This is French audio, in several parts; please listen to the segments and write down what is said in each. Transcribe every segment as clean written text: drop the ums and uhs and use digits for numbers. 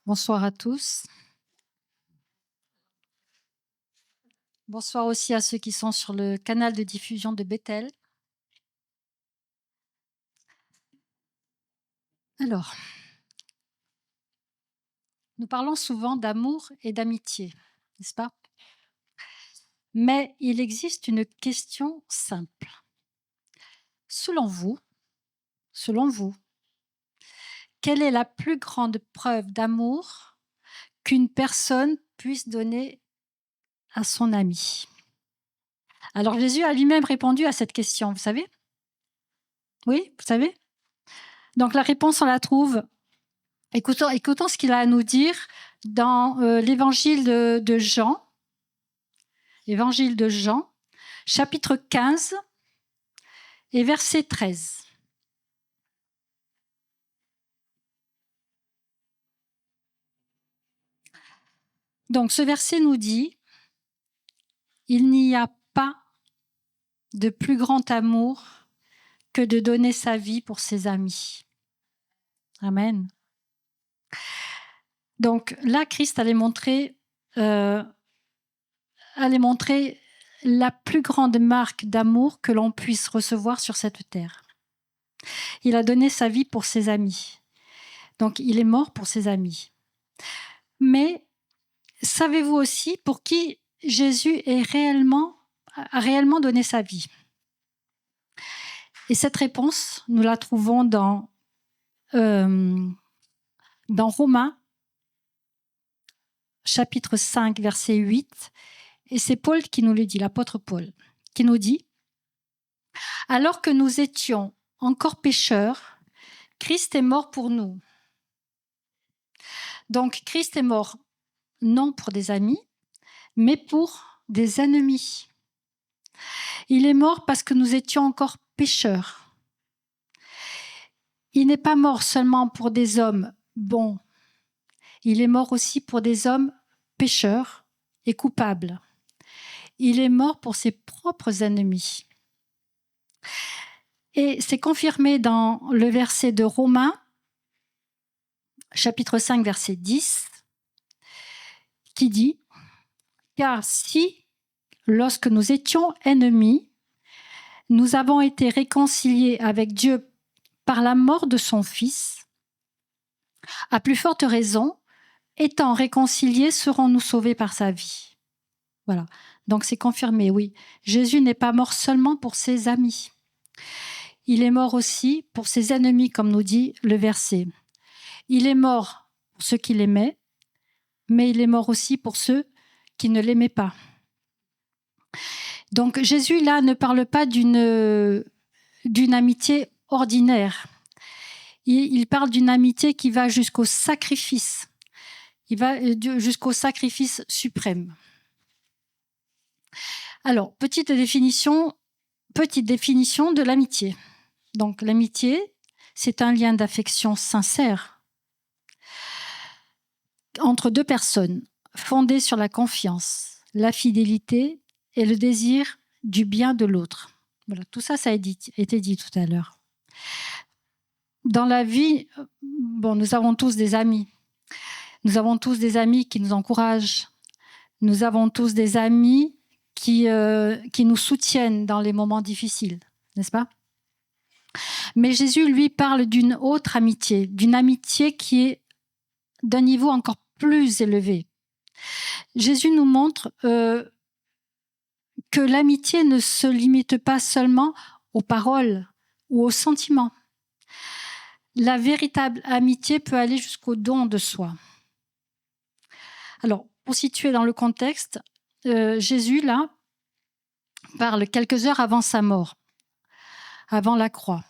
Bonsoir à tous. Bonsoir aussi à ceux qui sont sur le canal de diffusion de Bethel. Alors, nous parlons souvent d'amour et d'amitié, n'est-ce pas? Mais il existe une question simple. Selon vous, quelle est la plus grande preuve d'amour qu'une personne puisse donner à son ami? Alors Jésus a lui-même répondu à cette question, vous savez? Oui, vous savez? Donc la réponse, on la trouve. Écoutons ce qu'il a à nous dire dans l'évangile de Jean, chapitre 15 et verset 13. Donc ce verset nous dit « Il n'y a pas de plus grand amour que de donner sa vie pour ses amis. » Amen. Donc là, Christ allait montrer la plus grande marque d'amour que l'on puisse recevoir sur cette terre. Il a donné sa vie pour ses amis. Donc il est mort pour ses amis. Mais savez-vous aussi pour qui Jésus a réellement donné sa vie? Et cette réponse, nous la trouvons dans Romains, chapitre 5, verset 8. Et c'est Paul qui nous le dit, l'apôtre Paul, qui nous dit « Alors que nous étions encore pécheurs, Christ est mort pour nous. » Donc Christ est mort non pour des amis, mais pour des ennemis. Il est mort parce que nous étions encore pécheurs. Il n'est pas mort seulement pour des hommes bons, il est mort aussi pour des hommes pécheurs et coupables. Il est mort pour ses propres ennemis. Et c'est confirmé dans le verset de Romains, chapitre 5, verset 10, qui dit « Car si, lorsque nous étions ennemis, nous avons été réconciliés avec Dieu par la mort de son Fils, à plus forte raison, étant réconciliés, serons-nous sauvés par sa vie. » Voilà. Donc c'est confirmé, oui. Jésus n'est pas mort seulement pour ses amis. Il est mort aussi pour ses ennemis, comme nous dit le verset. Il est mort pour ceux qui l'aimaient, mais il est mort aussi pour ceux qui ne l'aimaient pas. Donc Jésus, là, ne parle pas d'une amitié ordinaire. Il parle d'une amitié qui va jusqu'au sacrifice. Il va jusqu'au sacrifice suprême. Alors, petite définition de l'amitié. Donc, l'amitié, c'est un lien d'affection sincère entre deux personnes, fondé sur la confiance, la fidélité et le désir du bien de l'autre. Voilà, tout ça, ça a été dit tout à l'heure. Dans la vie, nous avons tous des amis. Nous avons tous des amis qui nous encouragent. Nous avons tous des amis qui nous soutiennent dans les moments difficiles, n'est-ce pas? Mais Jésus, lui, parle d'une autre amitié, d'une amitié qui est d'un niveau encore plus élevé. Jésus nous montre que l'amitié ne se limite pas seulement aux paroles ou aux sentiments. La véritable amitié peut aller jusqu'au don de soi. Alors, pour situer dans le contexte, Jésus, là, parle quelques heures avant sa mort, avant la croix.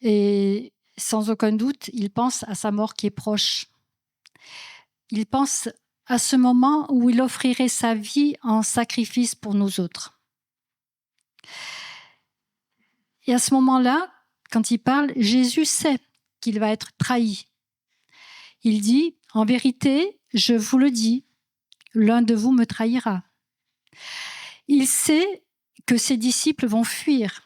Et sans aucun doute, il pense à sa mort qui est proche. Il pense à ce moment où il offrirait sa vie en sacrifice pour nous autres. Et à ce moment-là, quand il parle, Jésus sait qu'il va être trahi. Il dit, en vérité, je vous le dis, l'un de vous me trahira. Il sait que ses disciples vont fuir.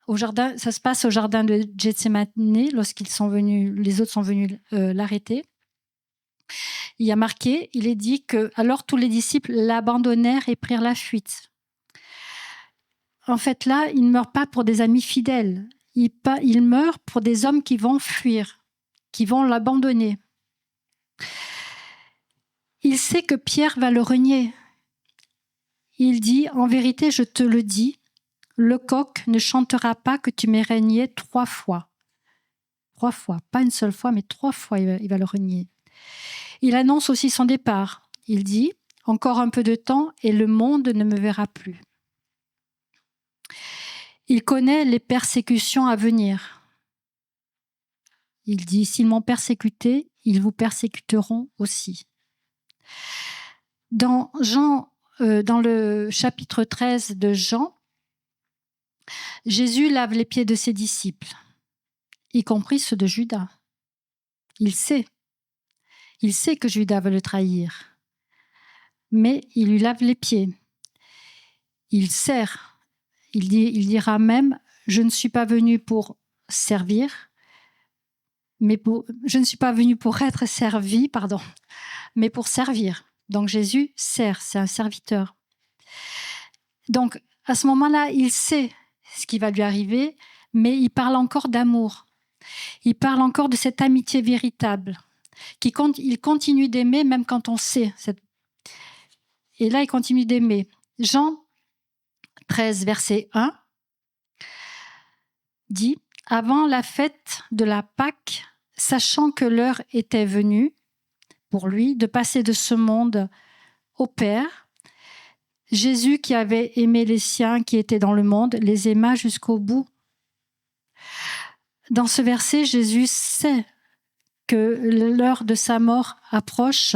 Au jardin, ça se passe au jardin de Gethsémani lorsqu'ils sont venus, les autres sont venus l'arrêter. il y a marqué, il est dit que alors tous les disciples l'abandonnèrent et prirent la fuite. En fait, là, il ne meurt pas pour des amis fidèles. Il meurt pour des hommes qui vont fuir, qui vont l'abandonner. Il sait que Pierre va le renier. Il dit, en vérité, je te le dis, le coq ne chantera pas que tu m'aies renié 3 fois. 3 fois, pas une seule fois, mais 3 fois il va le renier. Il annonce aussi son départ. Il dit, encore un peu de temps et le monde ne me verra plus. Il connaît les persécutions à venir. Il dit, s'ils m'ont persécuté, ils vous persécuteront aussi. Dans le chapitre 13 de Jean, Jésus lave les pieds de ses disciples, y compris ceux de Judas. Il sait que Judas veut le trahir, mais il lui lave les pieds. Il sert. Il dira même, je ne suis pas venu pour servir, je ne suis pas venu pour être servi, mais pour servir. Donc Jésus sert, c'est un serviteur. Donc à ce moment-là, il sait ce qui va lui arriver, mais il parle encore d'amour. Il parle encore de cette amitié véritable. Il continue d'aimer même quand on sait. Et là, il continue d'aimer. Jean 13, verset 1 dit « Avant la fête de la Pâque, sachant que l'heure était venue pour lui de passer de ce monde au Père, Jésus qui avait aimé les siens qui étaient dans le monde, les aima jusqu'au bout. » Dans ce verset, Jésus sait que l'heure de sa mort approche.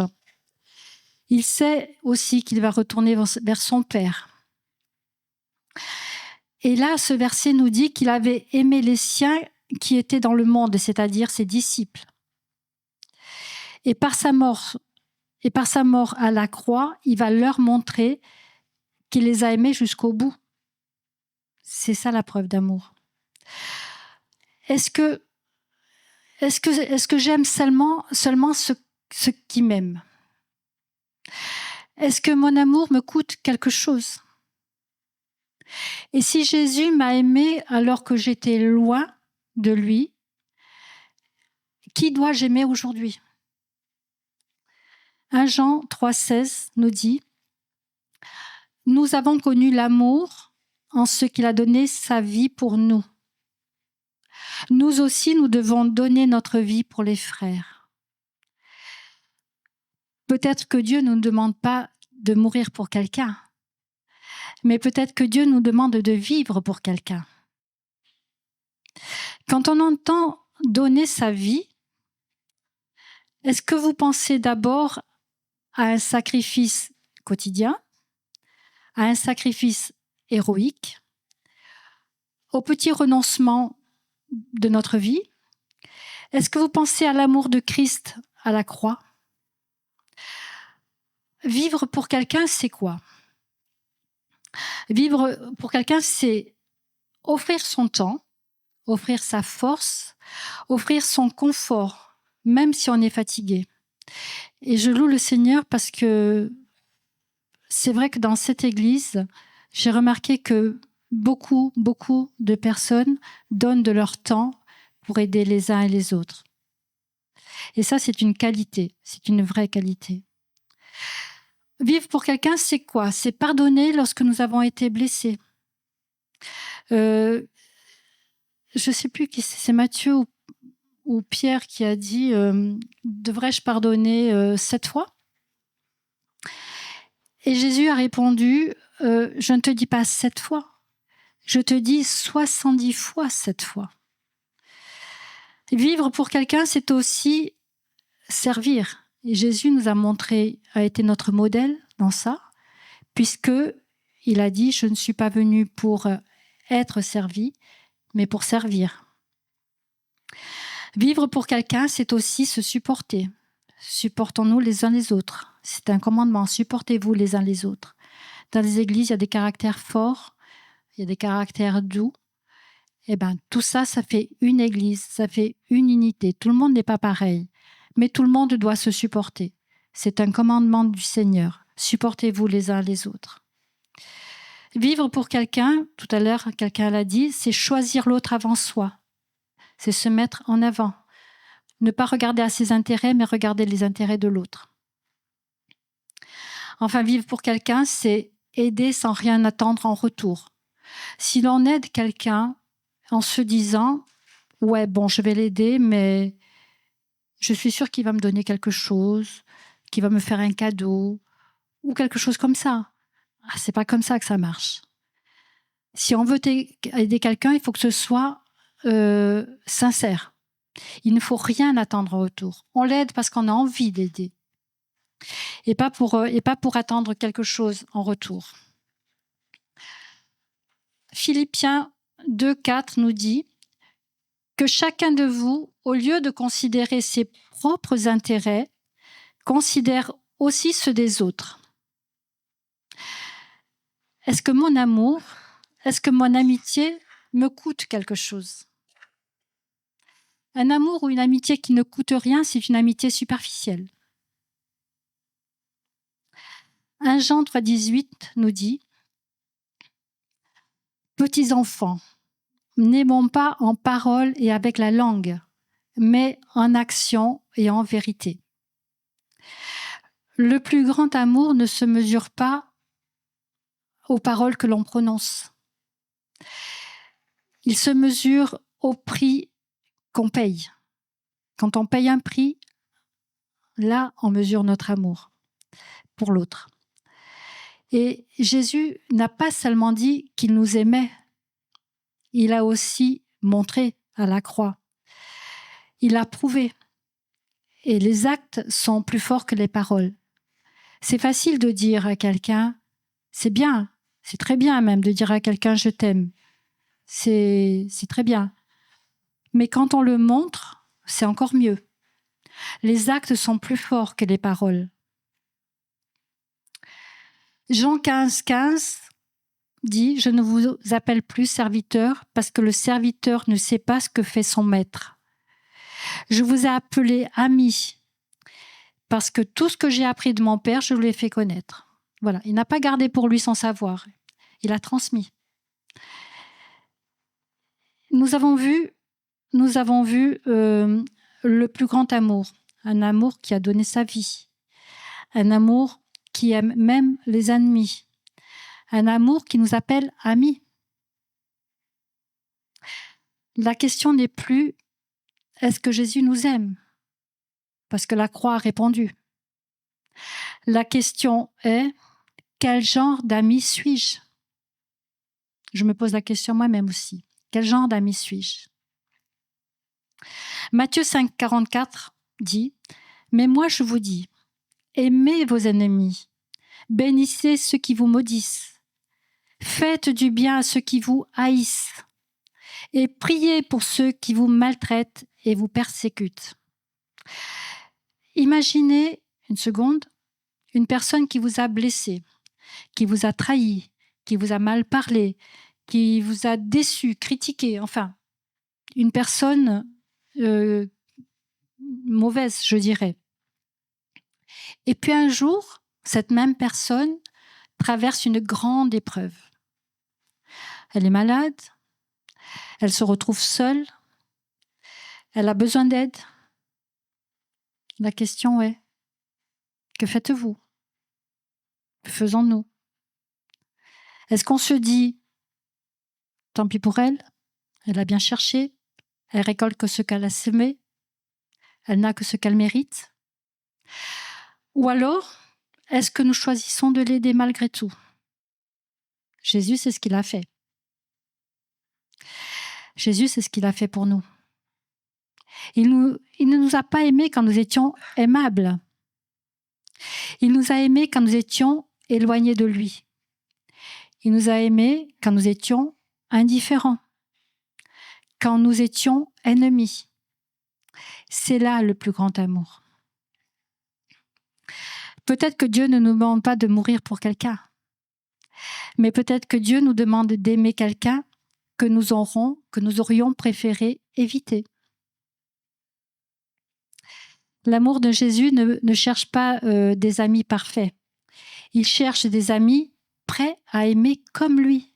Il sait aussi qu'il va retourner vers son Père. Et là, ce verset nous dit qu'il avait aimé les siens qui étaient dans le monde, c'est-à-dire ses disciples. Et par sa mort à la croix, il va leur montrer qu'il les a aimés jusqu'au bout. C'est ça la preuve d'amour. Est-ce que j'aime seulement ceux qui m'aiment? Est-ce que mon amour me coûte quelque chose? Et si Jésus m'a aimé alors que j'étais loin de lui, qui dois-je aimer aujourd'hui? 1 Jean 3,16 nous dit « Nous avons connu l'amour en ce qu'il a donné sa vie pour nous. Nous aussi, nous devons donner notre vie pour les frères. » Peut-être que Dieu ne nous demande pas de mourir pour quelqu'un, mais peut-être que Dieu nous demande de vivre pour quelqu'un. Quand on entend donner sa vie, est-ce que vous pensez d'abord à un sacrifice quotidien, à un sacrifice héroïque, au petit renoncement de notre vie? Est-ce que vous pensez à l'amour de Christ à la croix? Vivre pour quelqu'un, c'est quoi? Vivre pour quelqu'un, c'est offrir son temps, offrir sa force, offrir son confort, même si on est fatigué. Et je loue le Seigneur parce que c'est vrai que dans cette église, j'ai remarqué que beaucoup de personnes donnent de leur temps pour aider les uns et les autres. Et ça, c'est une qualité, c'est une vraie qualité. Vivre pour quelqu'un, c'est quoi? C'est pardonner lorsque nous avons été blessés. Je ne sais plus qui c'est Matthieu ou Pierre qui a dit devrais-je pardonner 7 fois? Et Jésus a répondu je ne te dis pas 7 fois, je te dis 70 fois 7 fois. Vivre pour quelqu'un, c'est aussi servir. Et Jésus nous a été notre modèle dans ça, puisque il a dit je ne suis pas venu pour être servi, mais pour servir. Vivre pour quelqu'un, c'est aussi se supporter. Supportons-nous les uns les autres. C'est un commandement, supportez-vous les uns les autres. Dans les églises, il y a des caractères forts, il y a des caractères doux. Et bien, tout ça, ça fait une église, ça fait une unité. Tout le monde n'est pas pareil. mais tout le monde doit se supporter. C'est un commandement du Seigneur. Supportez-vous les uns les autres. Vivre pour quelqu'un, tout à l'heure, quelqu'un l'a dit, c'est choisir l'autre avant soi. C'est se mettre en avant. Ne pas regarder à ses intérêts, mais regarder les intérêts de l'autre. Enfin, vivre pour quelqu'un, c'est aider sans rien attendre en retour. Si l'on aide quelqu'un en se disant « Ouais, bon, je vais l'aider, mais je suis sûre qu'il va me donner quelque chose, qu'il va me faire un cadeau, ou quelque chose comme ça. » C'est pas comme ça que ça marche. Si on veut aider quelqu'un, il faut que ce soit sincère. Il ne faut rien attendre en retour. On l'aide parce qu'on a envie d'aider. Et pas pour attendre quelque chose en retour. Philippiens 2,4 nous dit que chacun de vous, au lieu de considérer ses propres intérêts, considère aussi ceux des autres. Est-ce que mon amour, est-ce que mon amitié me coûte quelque chose ? Un amour ou une amitié qui ne coûte rien, c'est une amitié superficielle. 1 Jean 3,18 nous dit « Petits enfants, n'aimons pas en parole et avec la langue, mais en action et en vérité. » Le plus grand amour ne se mesure pas aux paroles que l'on prononce. Il se mesure au prix qu'on paye. Quand on paye un prix, là, on mesure notre amour pour l'autre. Et Jésus n'a pas seulement dit qu'il nous aimait, il a aussi montré à la croix. Il a prouvé. Et les actes sont plus forts que les paroles. C'est facile de dire à quelqu'un, c'est bien, c'est très bien même de dire à quelqu'un je t'aime. C'est très bien. Mais quand on le montre, c'est encore mieux. Les actes sont plus forts que les paroles. Jean 15,15 dit « Je ne vous appelle plus serviteur parce que le serviteur ne sait pas ce que fait son maître. Je vous ai appelé ami parce que tout ce que j'ai appris de mon Père, je vous l'ai fait connaître. » Voilà, il n'a pas gardé pour lui son savoir. Il a transmis. Nous avons vu le plus grand amour, un amour qui a donné sa vie, un amour qui aime même les ennemis, un amour qui nous appelle amis. La question n'est plus est-ce que Jésus nous aime ? Parce que la croix a répondu. La question est quel genre d'ami suis-je ? Je me pose la question moi-même aussi. Quel genre d'ami suis-je ? Matthieu 5,44 dit « Mais moi je vous dis, aimez vos ennemis, bénissez ceux qui vous maudissent, faites du bien à ceux qui vous haïssent, et priez pour ceux qui vous maltraitent et vous persécutent. » Imaginez une seconde, une personne qui vous a blessé, qui vous a trahi, qui vous a mal parlé, qui vous a déçu, critiqué, enfin, une personne mauvaise, je dirais. Et puis un jour, cette même personne traverse une grande épreuve. Elle est malade, elle se retrouve seule, elle a besoin d'aide. La question est, que faites-vous ? Que faisons-nous ? Est-ce qu'on se dit, tant pis pour elle, elle a bien cherché, elle récolte que ce qu'elle a semé, elle n'a que ce qu'elle mérite ? Ou alors, est-ce que nous choisissons de l'aider malgré tout ? Jésus, c'est ce qu'il a fait. Jésus, c'est ce qu'il a fait pour nous. Il ne nous a pas aimés quand nous étions aimables. Il nous a aimés quand nous étions éloignés de lui. Il nous a aimés quand nous étions indifférents, quand nous étions ennemis. C'est là le plus grand amour. Peut-être que Dieu ne nous demande pas de mourir pour quelqu'un, mais peut-être que Dieu nous demande d'aimer quelqu'un que nous aurions préféré éviter. L'amour de Jésus ne cherche pas des amis parfaits. Il cherche des amis prêts à aimer comme lui.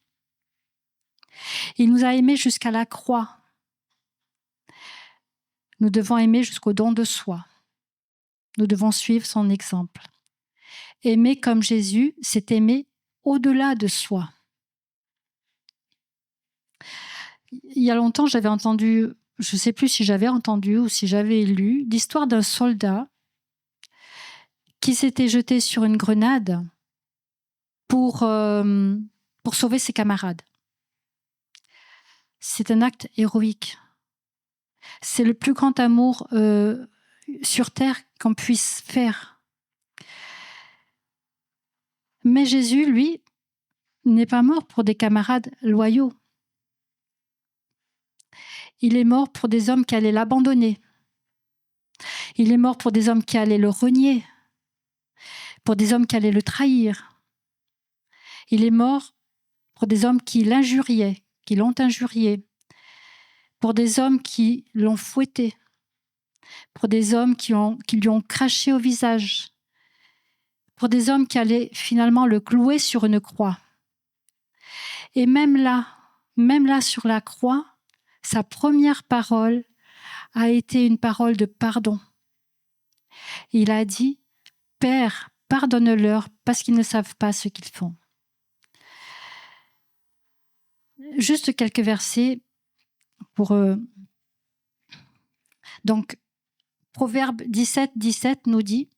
Il nous a aimés jusqu'à la croix. Nous devons aimer jusqu'au don de soi. Nous devons suivre son exemple. Aimer comme Jésus, c'est aimer au-delà de soi. Il y a longtemps, j'avais entendu, je ne sais plus si j'avais entendu ou si j'avais lu, l'histoire d'un soldat qui s'était jeté sur une grenade pour sauver ses camarades. C'est un acte héroïque. C'est le plus grand amour sur terre qu'on puisse faire. Mais Jésus, lui, n'est pas mort pour des camarades loyaux. Il est mort pour des hommes qui allaient l'abandonner. Il est mort pour des hommes qui allaient le renier, pour des hommes qui allaient le trahir. Il est mort pour des hommes qui l'injuriaient, qui l'ont injurié, pour des hommes qui l'ont fouetté, pour des hommes qui lui ont craché au visage, pour des hommes qui allaient finalement le clouer sur une croix. Et même là sur la croix, sa première parole a été une parole de pardon. Il a dit « Père, pardonne-leur parce qu'ils ne savent pas ce qu'ils font. » Juste quelques versets pour... Donc, Proverbe 17 nous dit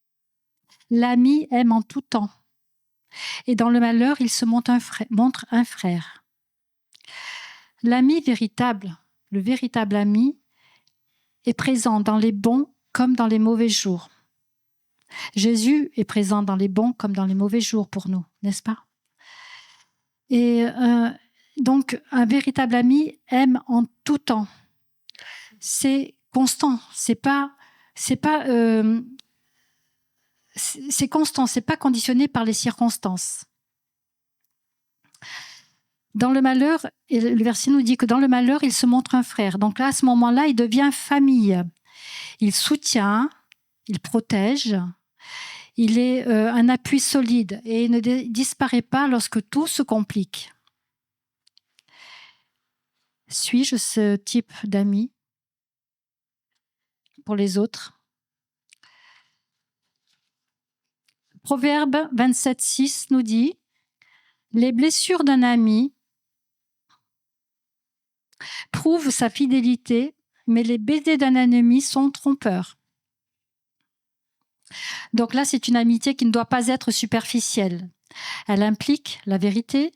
« L'ami aime en tout temps, et dans le malheur, il se montre un frère. » L'ami véritable, le véritable ami, est présent dans les bons comme dans les mauvais jours. Jésus est présent dans les bons comme dans les mauvais jours pour nous, n'est-ce pas? Et donc, un véritable ami aime en tout temps. C'est constant, c'est constant, c'est pas conditionné par les circonstances. Dans le malheur, et le verset nous dit que dans le malheur, il se montre un frère. Donc là, à ce moment-là, il devient famille. Il soutient, il protège, il est un appui solide et il ne disparaît pas lorsque tout se complique. Suis-je ce type d'ami pour les autres? Proverbe 27:6 nous dit « Les blessures d'un ami prouvent sa fidélité, mais les baisers d'un ennemi sont trompeurs. » Donc là, c'est une amitié qui ne doit pas être superficielle. Elle implique la vérité,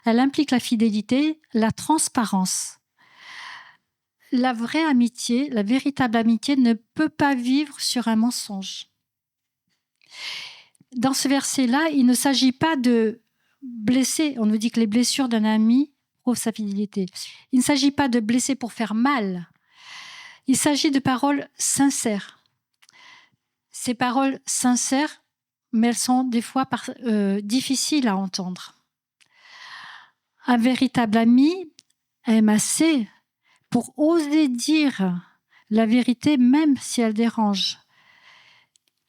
elle implique la fidélité, la transparence. La vraie amitié, la véritable amitié ne peut pas vivre sur un mensonge. Dans ce verset-là, il ne s'agit pas de blesser. On nous dit que les blessures d'un ami prouvent sa fidélité. Il ne s'agit pas de blesser pour faire mal. Il s'agit de paroles sincères. Ces paroles sincères, mais elles sont des fois difficiles à entendre. Un véritable ami aime assez pour oser dire la vérité, même si elle dérange.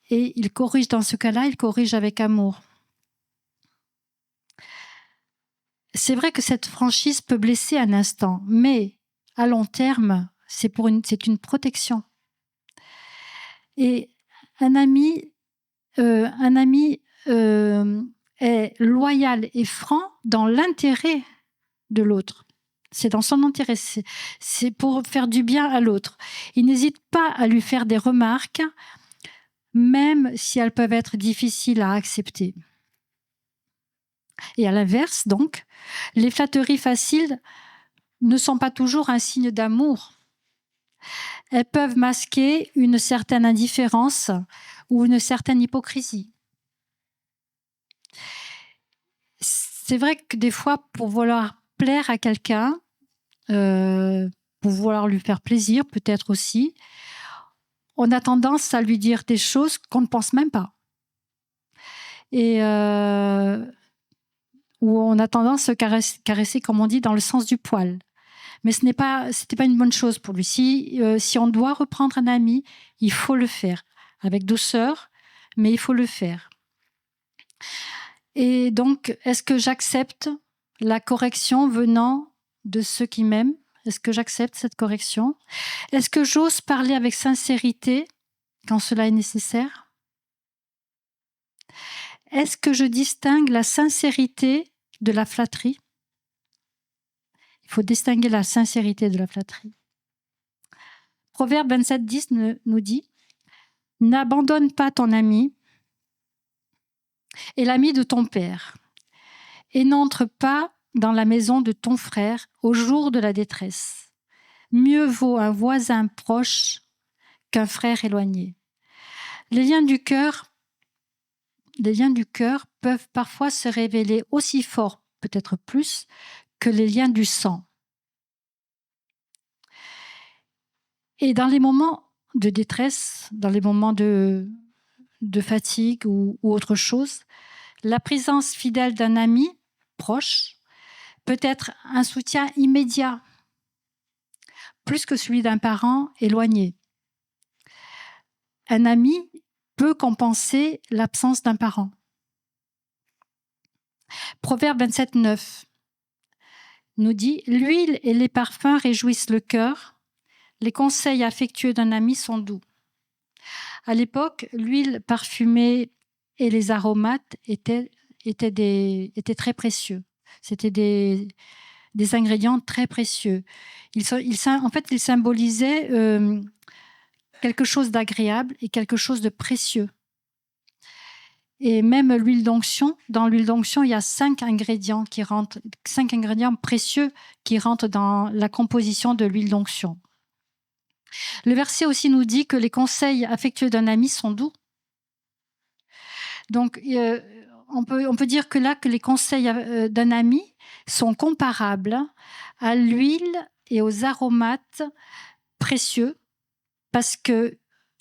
Et il corrige dans ce cas-là, il corrige avec amour. C'est vrai que cette franchise peut blesser un instant, mais à long terme, c'est une protection. Et un ami est loyal et franc dans l'intérêt de l'autre. C'est dans son intérêt, c'est pour faire du bien à l'autre. Il n'hésite pas à lui faire des remarques, même si elles peuvent être difficiles à accepter. Et à l'inverse, donc, les flatteries faciles ne sont pas toujours un signe d'amour. Elles peuvent masquer une certaine indifférence ou une certaine hypocrisie. C'est vrai que des fois, pour vouloir plaire à quelqu'un, pour vouloir lui faire plaisir, peut-être aussi, on a tendance à lui dire des choses qu'on ne pense même pas. Et où on a tendance à se caresser, comme on dit, dans le sens du poil. Mais c'était pas une bonne chose pour lui. Si on doit reprendre un ami, il faut le faire avec douceur, mais il faut le faire. Et donc, est-ce que j'accepte la correction venant de ceux qui m'aiment? Est-ce que j'accepte cette correction? Est-ce que j'ose parler avec sincérité quand cela est nécessaire? Est-ce que je distingue la sincérité de la flatterie? Il faut distinguer la sincérité de la flatterie. Proverbe 27, 10 nous dit « N'abandonne pas ton ami et l'ami de ton père, et n'entre pas dans la maison de ton frère au jour de la détresse. Mieux vaut un voisin proche qu'un frère éloigné. » Les liens du cœur peuvent parfois se révéler aussi forts, peut-être plus, que les liens du sang. Et dans les moments de détresse, dans les moments de fatigue ou autre chose, la présence fidèle d'un ami proche peut être un soutien immédiat, plus que celui d'un parent éloigné. Un ami peut compenser l'absence d'un parent. Proverbe 27, 9 nous dit « L'huile et les parfums réjouissent le cœur, les conseils affectueux d'un ami sont doux. » À l'époque, l'huile parfumée et les aromates étaient très précieux. C'était des ingrédients très précieux. En fait, ils symbolisaient quelque chose d'agréable et quelque chose de précieux. Et même l'huile d'onction, dans l'huile d'onction, il y a 5 ingrédients précieux qui rentrent dans la composition de l'huile d'onction. Le verset aussi nous dit que les conseils affectueux d'un ami sont doux. Donc, on peut dire que là, que les conseils d'un ami sont comparables à l'huile et aux aromates précieux parce qu'ils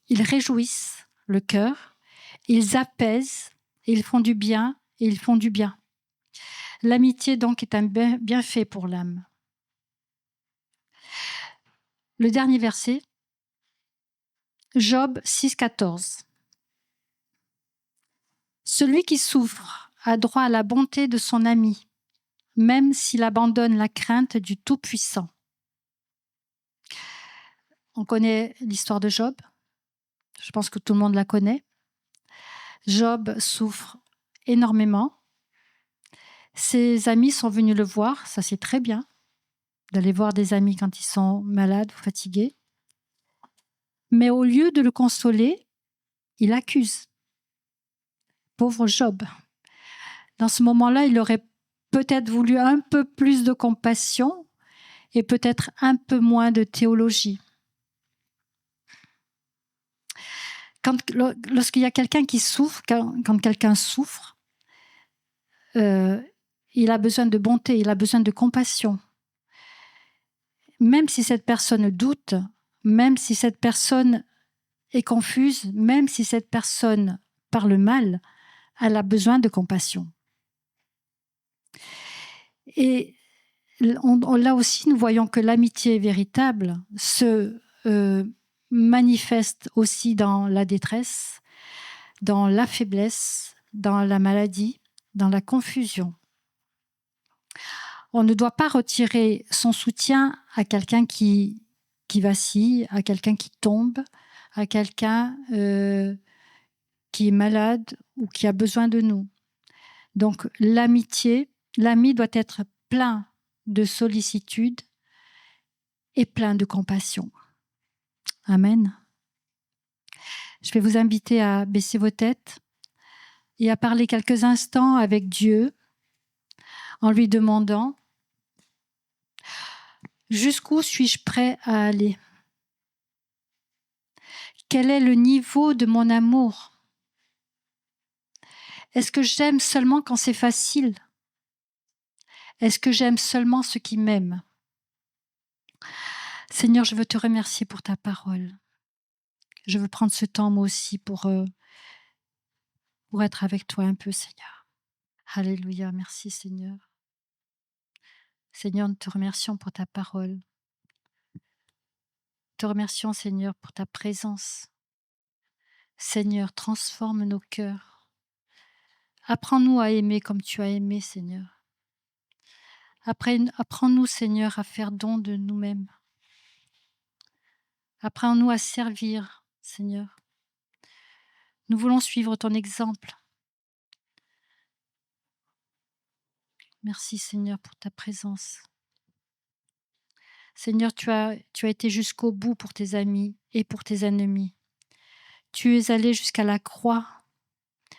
réjouissent le cœur, ils apaisent, ils font du bien et ils font du bien. L'amitié, donc, est un bienfait pour l'âme. Le dernier verset, Job 6, 14. Celui qui souffre a droit à la bonté de son ami, même s'il abandonne la crainte du Tout-Puissant. On connaît l'histoire de Job. Je pense que tout le monde la connaît. Job souffre énormément. Ses amis sont venus le voir, ça c'est très bien, d'aller voir des amis quand ils sont malades ou fatigués. Mais au lieu de le consoler, il accuse. Pauvre Job. Dans ce moment-là, il aurait peut-être voulu un peu plus de compassion et peut-être un peu moins de théologie. Lorsqu'il y a quelqu'un qui souffre, quand quelqu'un souffre, il a besoin de bonté, il a besoin de compassion. Même si cette personne doute, même si cette personne est confuse, même si cette personne parle mal, elle a besoin de compassion. Et là aussi, nous voyons que l'amitié véritable se manifeste aussi dans la détresse, dans la faiblesse, dans la maladie, dans la confusion. On ne doit pas retirer son soutien à quelqu'un qui vacille, à quelqu'un qui tombe, à quelqu'un qui est malade ou qui a besoin de nous. Donc l'ami doit être plein de sollicitude et plein de compassion. Amen. Je vais vous inviter à baisser vos têtes et à parler quelques instants avec Dieu en lui demandant « Jusqu'où suis-je prêt à aller ? Quel est le niveau de mon amour ? Est-ce que j'aime seulement quand c'est facile ? Est-ce que j'aime seulement ceux qui m'aiment ? Seigneur, je veux te remercier pour ta parole. Je veux prendre ce temps moi aussi pour être avec toi un peu, Seigneur. Alléluia, merci Seigneur. Seigneur, nous te remercions pour ta parole. te remercions, Seigneur, pour ta présence. Seigneur, transforme nos cœurs. Apprends-nous à aimer comme tu as aimé, Seigneur. Apprends-nous, Seigneur, à faire don de nous-mêmes. Apprends-nous à servir, Seigneur. Nous voulons suivre ton exemple. Merci, Seigneur, pour ta présence. Seigneur, tu as été jusqu'au bout pour tes amis et pour tes ennemis. Tu es allé jusqu'à la croix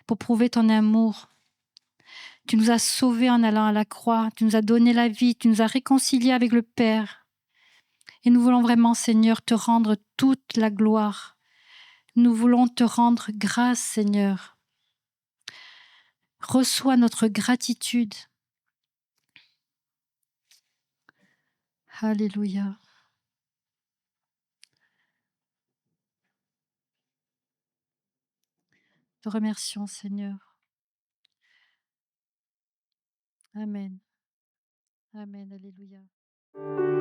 pour prouver ton amour. Tu nous as sauvés en allant à la croix. Tu nous as donné la vie. Tu nous as réconciliés avec le Père. Et nous voulons vraiment, Seigneur, te rendre toute la gloire. Nous voulons te rendre grâce, Seigneur. Reçois notre gratitude. Alléluia. Te remercions, Seigneur. Amen. Amen. Alléluia.